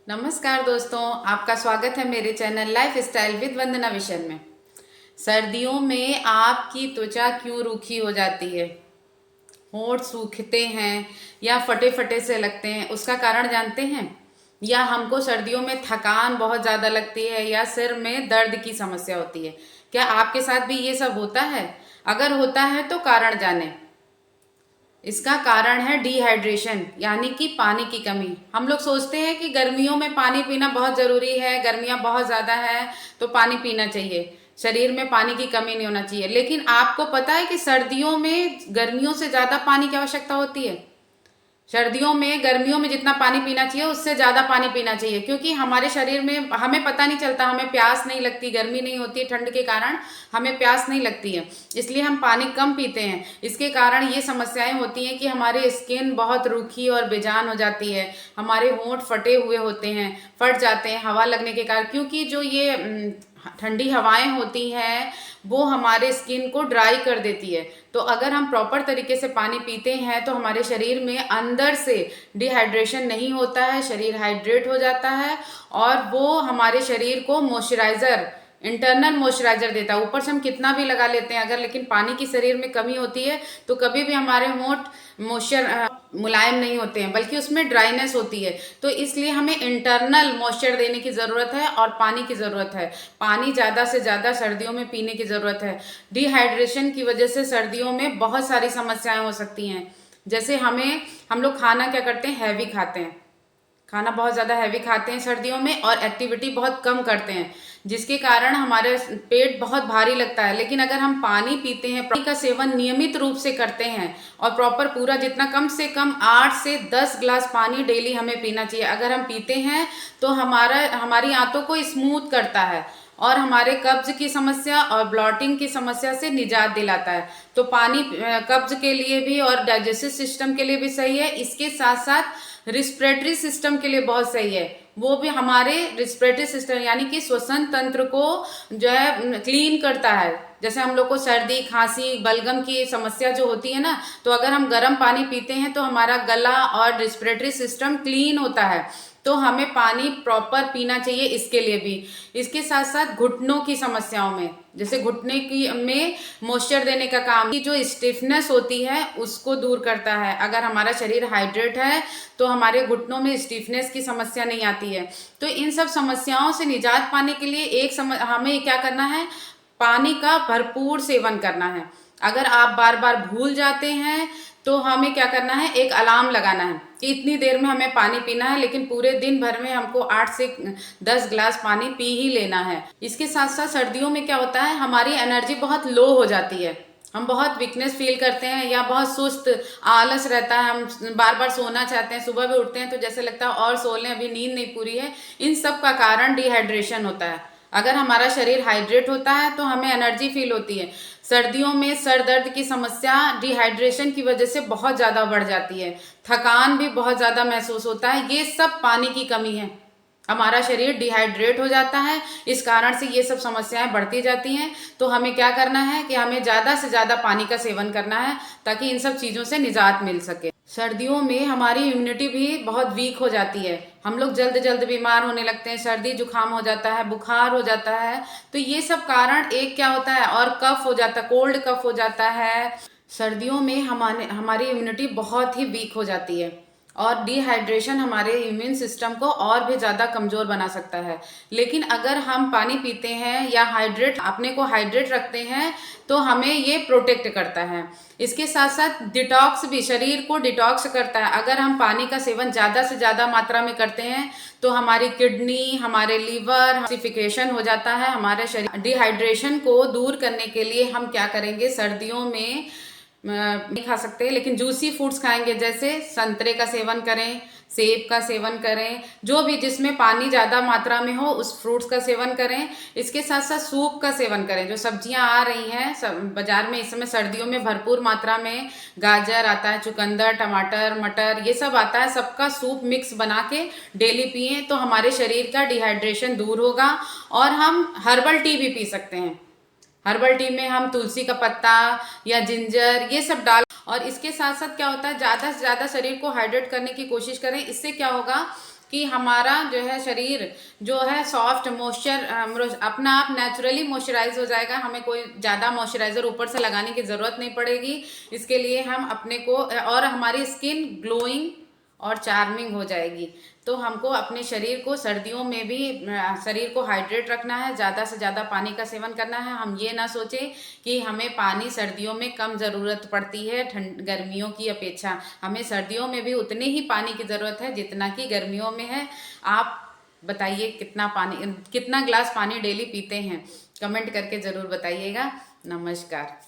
नमस्कार दोस्तों, आपका स्वागत है मेरे channel lifestyle with Vandana Vishan में। सर्दियों में आपकी त्वचा क्यों रूखी हो जाती है, होंठ सूखते हैं या फटे फटे से लगते हैं, उसका कारण जानते हैं? या हमको सर्दियों में थकान बहुत ज़्यादा लगती है या सिर में दर्द की समस्या होती है? क्या आपके साथ भी ये सब होता है? अगर होता है तो कारण जानें। इसका कारण है डिहाइड्रेशन, यानी कि पानी की कमी। हम लोग सोचते हैं कि गर्मियों में पानी पीना बहुत ज़रूरी है, गर्मियाँ बहुत ज़्यादा है तो पानी पीना चाहिए, शरीर में पानी की कमी नहीं होना चाहिए। लेकिन आपको पता है कि सर्दियों में गर्मियों से ज़्यादा पानी की आवश्यकता होती है। सर्दियों में गर्मियों में जितना पानी पीना चाहिए उससे ज़्यादा पानी पीना चाहिए, क्योंकि हमारे शरीर में हमें पता नहीं चलता, हमें प्यास नहीं लगती, गर्मी नहीं होती है, ठंड के कारण हमें प्यास नहीं लगती है, इसलिए हम पानी कम पीते हैं। इसके कारण ये समस्याएं होती हैं कि हमारे स्किन बहुत रूखी और बेजान हो जाती है, हमारे होंठ फटे हुए होते हैं, फट जाते हैं हवा लगने के कारण, क्योंकि जो ये ठंडी हवाएं होती हैं वो हमारे स्किन को ड्राई कर देती है। तो अगर हम प्रॉपर तरीके से पानी पीते हैं तो हमारे शरीर में अंदर से डिहाइड्रेशन नहीं होता है, शरीर हाइड्रेट हो जाता है और वो हमारे शरीर को मॉइस्चराइजर, इंटरनल मॉइस्चराइजर देता है। ऊपर से हम कितना भी लगा लेते हैं, अगर लेकिन पानी की शरीर में कमी होती है तो कभी भी हमारे होंठ मॉइस्चर मुलायम नहीं होते हैं, बल्कि उसमें ड्राइनेस होती है। तो इसलिए हमें इंटरनल मॉइस्चर देने की ज़रूरत है और पानी की ज़रूरत है। पानी ज़्यादा से ज़्यादा सर्दियों में पीने की ज़रूरत है। डिहाइड्रेशन की वजह से सर्दियों में बहुत सारी समस्याएं हो सकती हैं। जैसे हम लोग खाना क्या करते हैं, हैवी खाते हैं, खाना बहुत ज़्यादा हैवी खाते हैं सर्दियों में और एक्टिविटी बहुत कम करते हैं, जिसके कारण हमारे पेट बहुत भारी लगता है। लेकिन अगर हम पानी पीते हैं, पानी का सेवन नियमित रूप से करते हैं और प्रॉपर पूरा जितना कम से कम 8 से 10 ग्लास पानी डेली हमें पीना चाहिए। अगर हम पीते हैं तो हमारी आंतों को स्मूथ करता है और हमारे कब्ज की समस्या और ब्लॉटिंग की समस्या से निजात दिलाता है। तो पानी कब्ज के लिए भी और डाइजेस्टिव सिस्टम के लिए भी सही है, इसके साथ साथ रिस्पिरेटरी सिस्टम के लिए बहुत सही है। वो भी हमारे रिस्पिरेटरी सिस्टम यानी कि श्वसन तंत्र को जो है क्लीन करता है। जैसे हम लोग को सर्दी खांसी बलगम की समस्या जो होती है ना, तो अगर हम गर्म पानी पीते हैं तो हमारा गला और रिस्पिरेटरी सिस्टम क्लीन होता है। तो हमें पानी प्रॉपर पीना चाहिए इसके लिए भी। इसके साथ साथ घुटनों की समस्याओं में, जैसे घुटने की में मॉइस्चर देने का काम, की जो स्टिफनेस होती है उसको दूर करता है। अगर हमारा शरीर हाइड्रेट है तो हमारे घुटनों में स्टिफनेस की समस्या नहीं आती है। तो इन सब समस्याओं से निजात पाने के लिए हमें क्या करना है, पानी का भरपूर सेवन करना है। अगर आप बार बार भूल जाते हैं तो हमें क्या करना है, एक अलार्म लगाना है कि इतनी देर में हमें पानी पीना है, लेकिन पूरे दिन भर में हमको 8 से 10 ग्लास पानी पी ही लेना है। इसके साथ साथ सर्दियों में क्या होता है, हमारी एनर्जी बहुत लो हो जाती है, हम बहुत वीकनेस फील करते हैं या बहुत सुस्त आलस रहता है, हम बार बार सोना चाहते हैं, सुबह भी उठते हैं तो जैसे लगता है और सो लें, अभी नींद नहीं पूरी है। इन सब का कारण डिहाइड्रेशन होता है। अगर हमारा शरीर हाइड्रेट होता है तो हमें एनर्जी फील होती है। सर्दियों में सर दर्द की समस्या डिहाइड्रेशन की वजह से बहुत ज़्यादा बढ़ जाती है, थकान भी बहुत ज़्यादा महसूस होता है। ये सब पानी की कमी है, हमारा शरीर डिहाइड्रेट हो जाता है, इस कारण से ये सब समस्याएं बढ़ती जाती हैं। तो हमें क्या करना है कि हमें ज़्यादा से ज़्यादा पानी का सेवन करना है ताकि इन सब चीज़ों से निजात मिल सके। सर्दियों में हमारी इम्यूनिटी भी बहुत वीक हो जाती है, हम लोग जल्द जल्द बीमार होने लगते हैं, सर्दी जुकाम हो जाता है, बुखार हो जाता है। तो ये सब कारण एक क्या होता है, और कफ हो जाता है, कोल्ड कफ हो जाता है। सर्दियों में हमारी इम्यूनिटी बहुत ही वीक हो जाती है और डिहाइड्रेशन हमारे इम्यून सिस्टम को और भी ज़्यादा कमज़ोर बना सकता है। लेकिन अगर हम पानी पीते हैं या अपने को हाइड्रेट रखते हैं तो हमें ये प्रोटेक्ट करता है। इसके साथ साथ डिटॉक्स भी, शरीर को डिटॉक्स करता है। अगर हम पानी का सेवन ज़्यादा से ज़्यादा मात्रा में करते हैं तो हमारी किडनी, हमारे लीवर एसिडिफिकेशन हो जाता है। हमारे शरीर डिहाइड्रेशन को दूर करने के लिए हम क्या करेंगे, सर्दियों में नहीं खा सकते लेकिन जूसी फूड्स खाएंगे, जैसे संतरे का सेवन करें, सेब का सेवन करें, जो भी जिसमें पानी ज़्यादा मात्रा में हो उस फ्रूट्स का सेवन करें। इसके साथ साथ सूप का सेवन करें, जो सब्जियां आ रही हैं बाजार में इस समय सर्दियों में भरपूर मात्रा में, गाजर आता है, चुकंदर, टमाटर, मटर, ये सब आता है, सबका सूप मिक्स बना के डेली पिए तो हमारे शरीर का डिहाइड्रेशन दूर होगा। और हम हर्बल टी भी पी सकते हैं, हर्बल टी में हम तुलसी का पत्ता या जिंजर ये सब डाल, और इसके साथ साथ क्या होता है, ज़्यादा से ज़्यादा शरीर को हाइड्रेट करने की कोशिश करें। इससे क्या होगा कि हमारा जो है शरीर जो है सॉफ्ट मॉइस्चर अपना आप नेचुरली मॉइस्चराइज हो जाएगा। हमें कोई ज़्यादा मॉइस्चराइज़र ऊपर से लगाने की ज़रूरत नहीं पड़ेगी। इसके लिए हम अपने को, और हमारी स्किन ग्लोइंग और चार्मिंग हो जाएगी। तो हमको अपने शरीर को सर्दियों में भी शरीर को हाइड्रेट रखना है, ज़्यादा से ज़्यादा पानी का सेवन करना है। हम ये ना सोचें कि हमें पानी सर्दियों में कम ज़रूरत पड़ती है गर्मियों की अपेक्षा। हमें सर्दियों में भी उतने ही पानी की ज़रूरत है जितना कि गर्मियों में है। आप बताइए कितना ग्लास पानी डेली पीते हैं? कमेंट करके ज़रूर बताइएगा। नमस्कार।